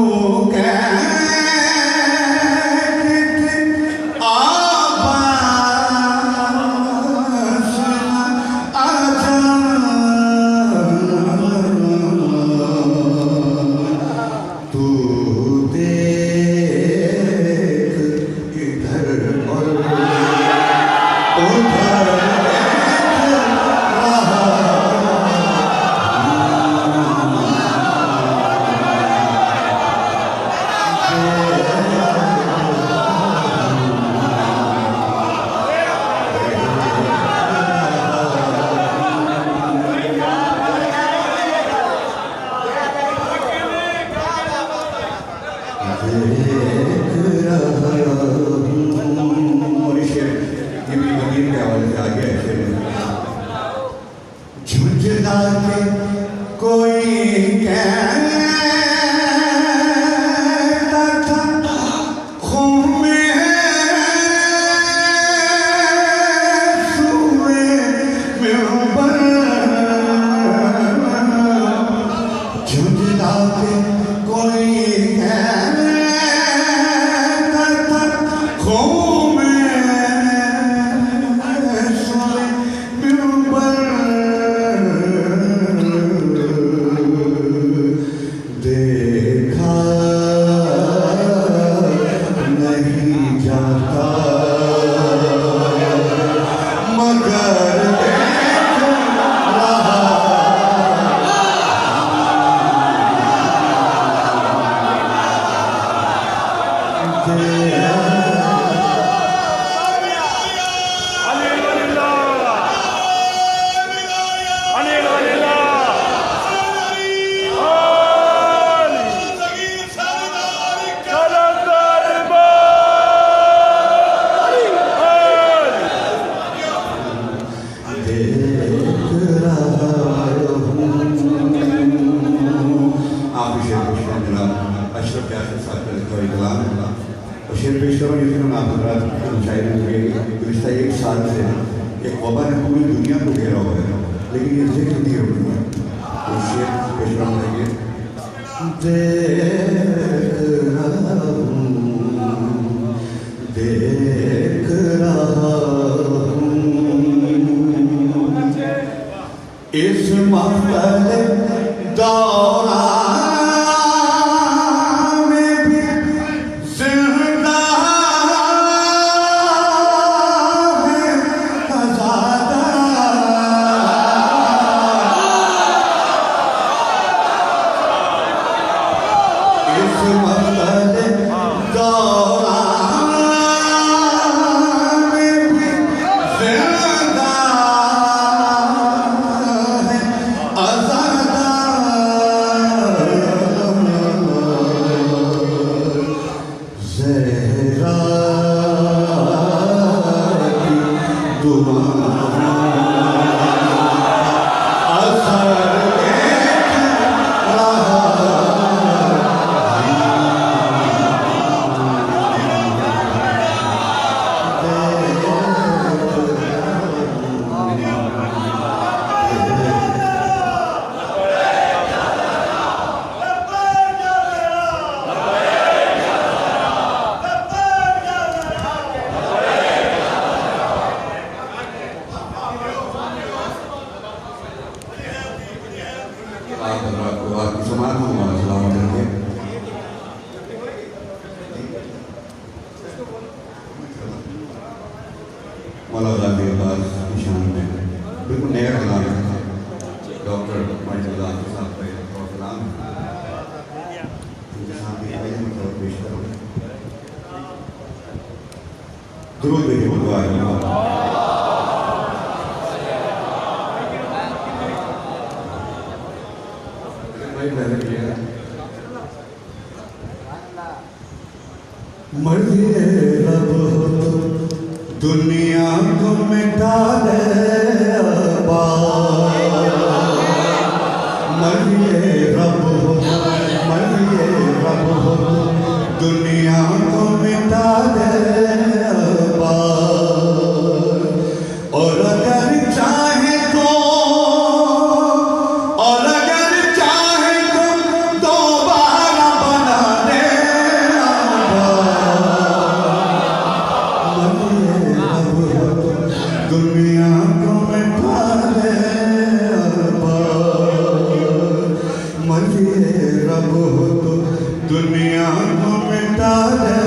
दुनिया को मिटा दे मरिए रब हो दुनिया को मिटा दे और अगर दुनिया को मिटा दे मर्ज़ी रब हो तो दुनिया को मिटा दे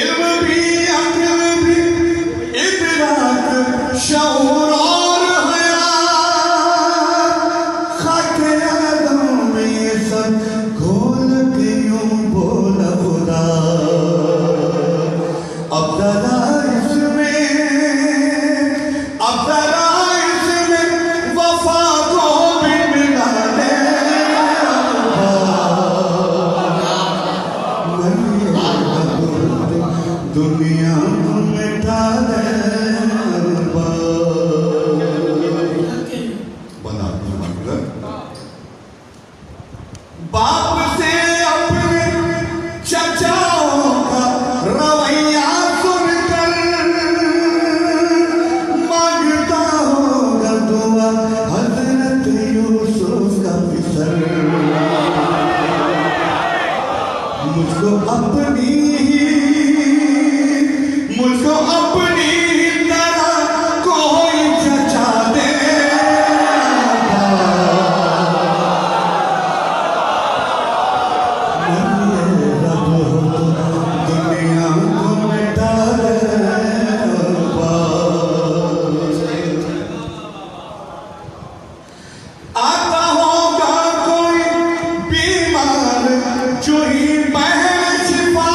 इल्म भी अक्ल भी इदराक शऊर और हया खाके आदम में ये सब घोल के यूं बोला खुदा अब ज़रा इसमें वफा को भी मिला दे दुनिया को मिटा दे बाप से अपने चचाओं का रवैया सुनकर मांगता होगा दुआ हजरत यूसुफ का फिसर मुझको अपनी तरह कोई चचा दे दुनिया को मिटा दे आता होगा कोई बीमार जो ही महल छिपा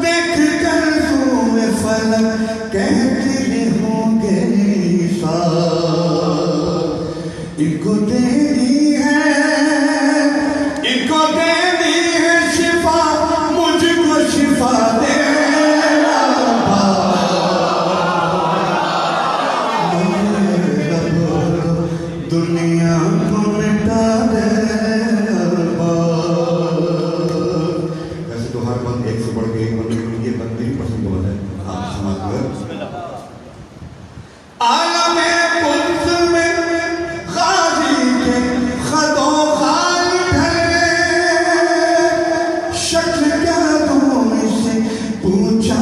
देख कर में फलक कहते होंगे ईसा इनको देनी है शिफा मुझको शिफा दे दुनिया को मिटा दे ऐसे तो हर बंद एक से बढ़ के एक बंद ये बंद मेरी पसंद बंद है आप समाज में आलमे कुल्स में गाजी के खदों खाल ढले शक्ल क्या तुम से पूछा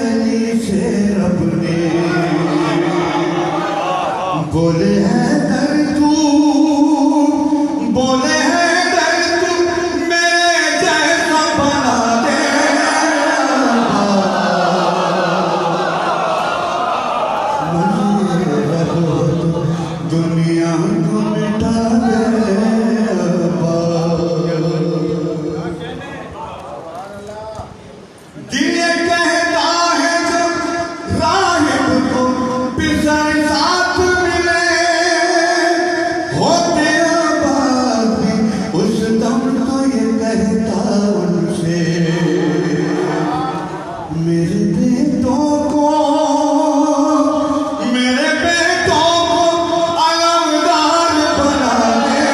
अली से रब ने बोले हैं दर तू मेरे जैसा बना दे दुनिया को मिटा दे दिल कहता है जब राहिब को बिसर साथ मिले होते आबाद भी उस दम तो ये कहता उनसे मेरे बेटों को अलमदार बना दे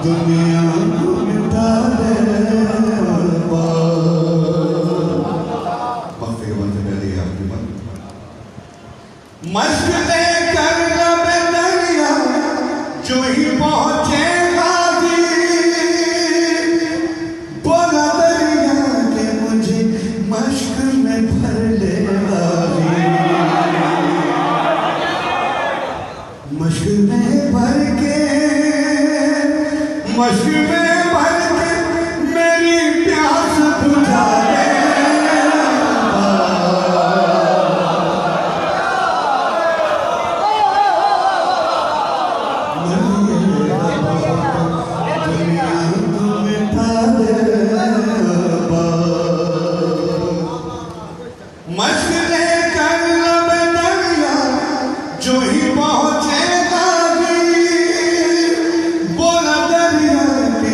दुनिया को मिटा दे वक्त के बंद से पहले ही आपकी बंद मश्क लेकर लब दरिया जो ही पहुंचे गाजी बोला दरिया के मुझे मश्क में भर ले गाजी मश्क में भर के मेरी प्यास बुझा दे मश्क लेकर लब दरिया जो ही पहुंचे गाजी बोला दरिया के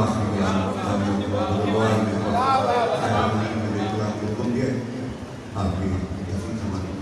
आखिरी कलाम आपने हुक्म दिया आपकी तस्वीर हमारी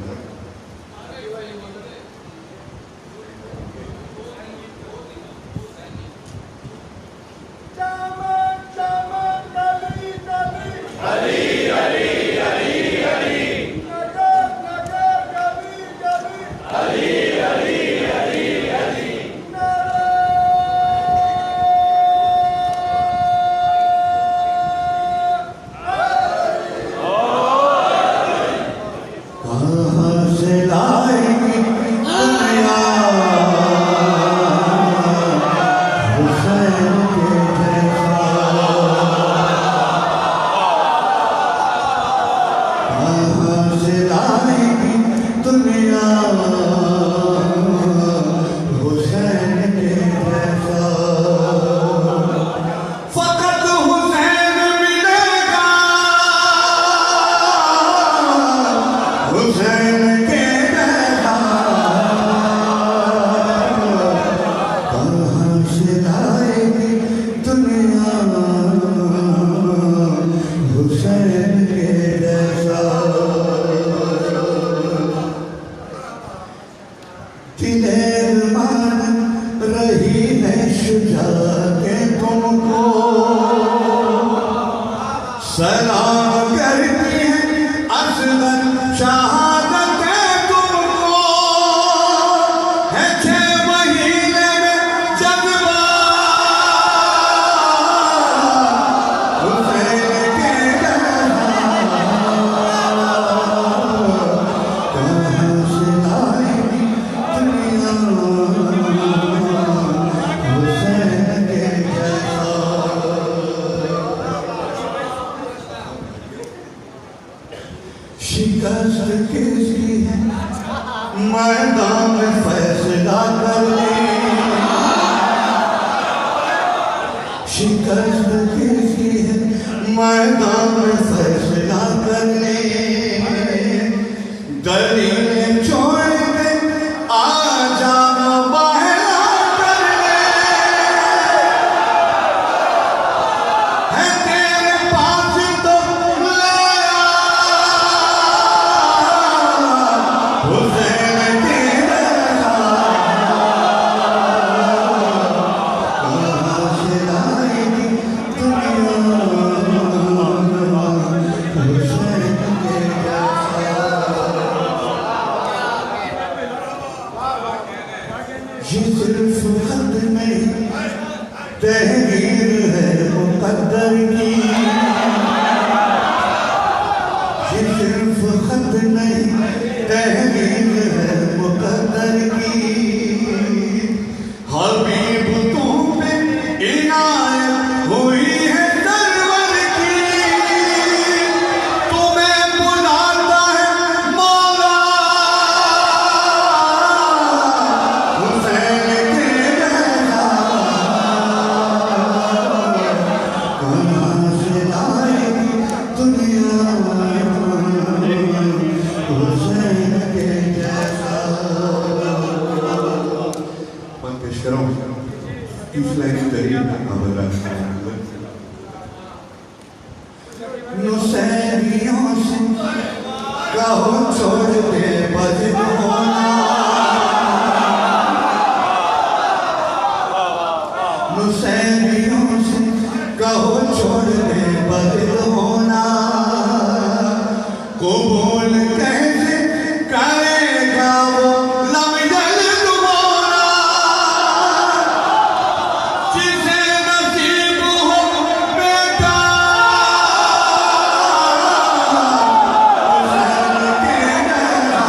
सलाम करती है असगर शहादत तुमको है 6 महीने में जज्बा हुसैन के कहाँ से आई दुनिया हुसैन के शिकस्त किसकी है मैदान में फैसला कर ले शिकस्त किसकी है मैदान में फैसला कर ले दलील छोड़ के आ जाना बहला कर ले है तेरे पास तो सिर्फ खत नहीं तहरीर है मुकद्दर की ये सिर्फ खत नहीं तहरीर है मुकद्दर की हबीब तुम पे इनायत हुई है सरवर की तुम्हें बुलाता है मौला हुसैन के जैसा कहाँ से आएगी दुनिया हुसैन के जैसा मन पेश करो इस्लामी तरीक़ अबला नुसैरियों से कहो छोड़ दे बज़िद होना नुसैरियों से कहो छोड़ दे बज़िद होना कबूल कैसे करेगा वो लब जल्द मोना जिसे नसीब हो बेटा हुसैन के जैसा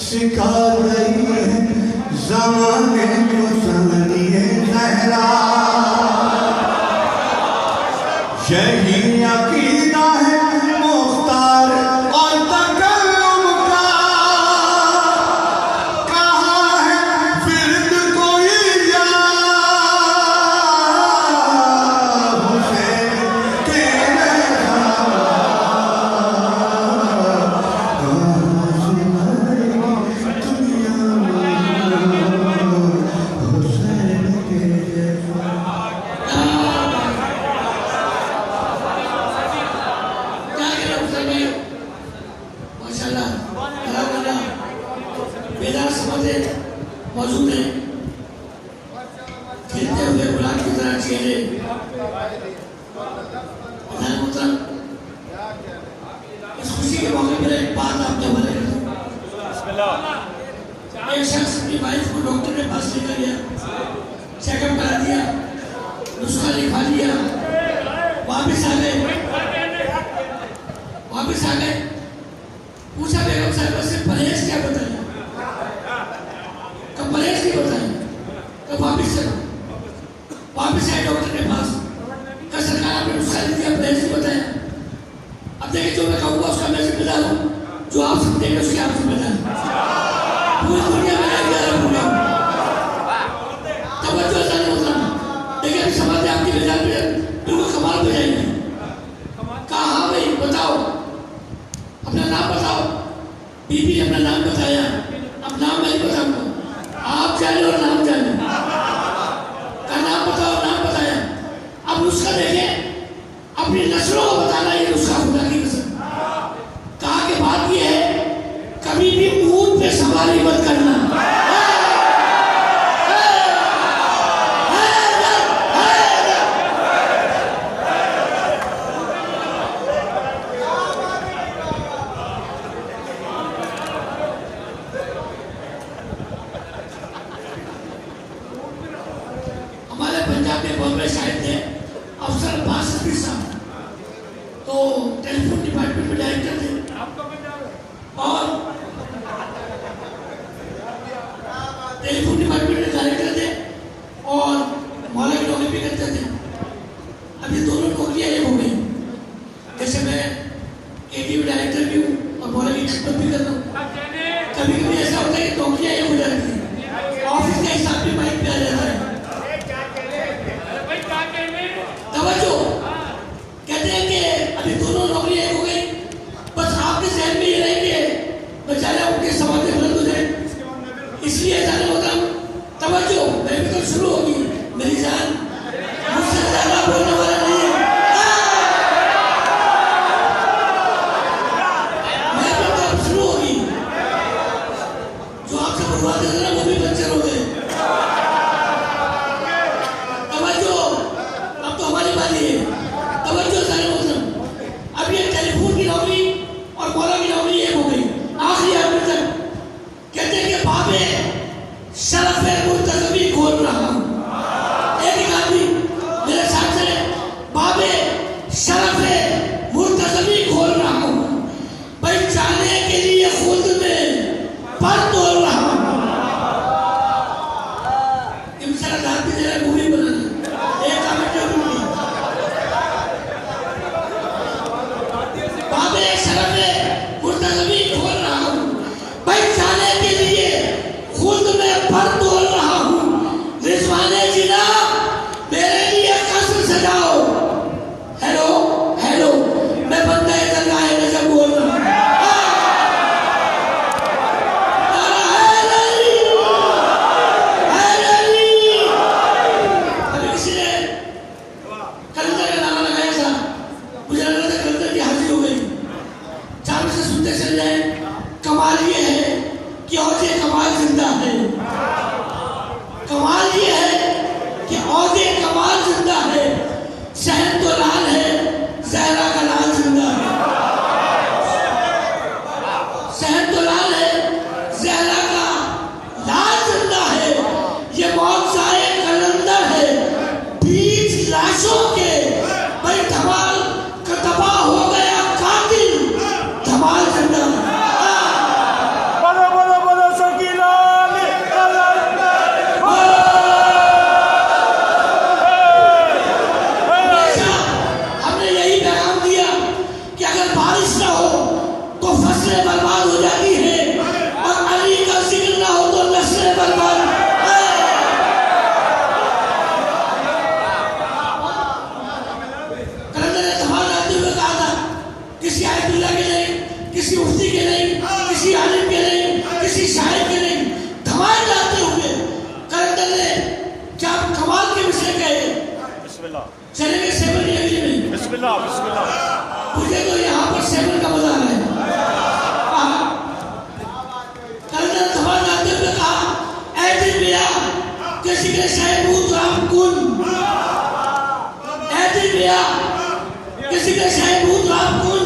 सिखा रही है ज़माने को सानिए ज़हरा। यही अकीदा है मुख्तार और तकल्लुम का। कहाँ है फिर्द कोई या हुसैन तेरे मौजूद है, खिलते हुए गुलाब की तरह चेहरे। इस खुशी के मौके पर एक बात आपके हवाले कर दूं। एक शख्स अपनी वाइफ को डॉक्टर के पास लेकर गया, चेकअप करा दिया, नुस्खा लिखा दिया, वापिस आ गए। पूछा बेगम साहब से परहेज क्या बताया? कब परहेज नहीं बताया? तो वापिस चलो, वापिस आए डॉक्टर के पास। कल सरकार आपने नुस्खा लिख दिया, परहेज नहीं बताया। अब देखिए जो मैं कहूँगा उसका मैं जिम्मेदार हूँ, जो आप समझेंगे उसके आप जिम्मेदार। पूरी दुनिया में तवज्जो ऐसा नहीं होता। देखिए अभी समाज में आपकी मिजाज में बिल्कुल कमाल हो जाएगी। कहा हाँ भाई बताओ, अपना नाम बताओ। बीबी ने अपना नाम बताया, अब नाम मैं नहीं बताऊंगा, आप जाने और नाम जाने का। नाम बताओ, नाम बताया। अब नुस्खा देखे, अपनी नस्लों को बताना ये नुस्खा खुदा की कसम। कहा कि बात ये है, कभी भी ऊंट पे सवारी मत करना। पंजाब में बहुत बड़े शायर थे अफसर अब्बास हफीज साहब, तो टेलीफोन डिपार्टमेंट में डायरेक्टर थे और टेलीफोन डिपार्टमेंट में डायरेक्टर थे और मौला की नौकरी भी करते थे। अब ये दोनों नौकरियां एक हो गई। जैसे मैं एटीवी डायरेक्टर भी हूँ और मौला की खिदमत भी कर रहा हूँ। कभी कभी ऐसा होता है कि नौकरियां एक हो जाती है, ऑफिस का हिसाब भी माइक पे आ जाता है। तवज्जो कहते हैं कि अभी दोनों नौकरियां एक हो गई, बस आपके जहन में ये रहेंगे बेचारे उनके समाज में गलत हो जाए, इसलिए जाने होता हूँ। तवज्जो मेरी तो शुरू होगी, मेरी जान मुझसे ज्यादा बोलने वाला नहीं है। मैं तो शुरू होगी, जो आपसे बर्बाद है ना वो भी बच्चे हो गए। तवज्जो सारे मुस्लिम, अब ये टेलीफोन की नौकरी और मौला की नौकरी एक हो गई। आखिरी आदमी तक कहते हैं कि बाबे शरफ़े मुर्तज़वी खोल रहा हूँ। एक आदमी मेरे साथ चले, बाबे शरफ़े मुर्तज़वी खोल रहा हूँ, भाई जाने के लिए खुद में पर तोड़ रहा हूँ। इंसान आदमी जरा मूवी बनाना एक काम है, शरफ़े मुर्तज़वी खोल रहा हूँ, भाई जाने के लिए खुद में पर तोड़ रहा हूँ। रिज़वाने जिना मेरे लिए कसर सजाओ। हेलो हेलो, मैं बंदा दरगाह नज़र बोल रहा हूँ। अभी किसी ने कलंदर का नारा लगाया था, मुझे लगा था कलंदर की हाजिरी हो गई। चारों से सुनते चल जाए। कमाल ये है कि औज़े कमाल जिंदा है। कमाल ये है कि औज़े कमाल जिंदा है। शहर तो लाल है, ज़हरा का लाल जिंदा है। शहर तो लाल है, ज़हरा का लाल जिंदा है। ये मौत साए कलंदर है, 20 लाशों के भाई धमाल का तबाह हो गया कातिल, धमाल जिंदा। बोलो बोलो बोलो नस्लें बर्बाद हो जाती है और अली का जिक्र ना हो तो नस्लें बर्बाद। कलंदर ने तमाम आते हुए कहा था किसी आयतुल्लाह के नहीं, किसी मुफ्ती के नहीं, किसी आलिम के नहीं, किसी शायर के नहीं, धमाल लाते हुए कलंदर ने जब कमाल के विषय कहे चलेंगे 7 अगली में मुझे तो यहाँ पर 7 का मजा आ रहा है। कलंदर धमाल लाते हुए कहा ऐ दिल मिया किसी के शहबूज राम कुन, ऐ दिल मिया किसी के शहबूज राम कुन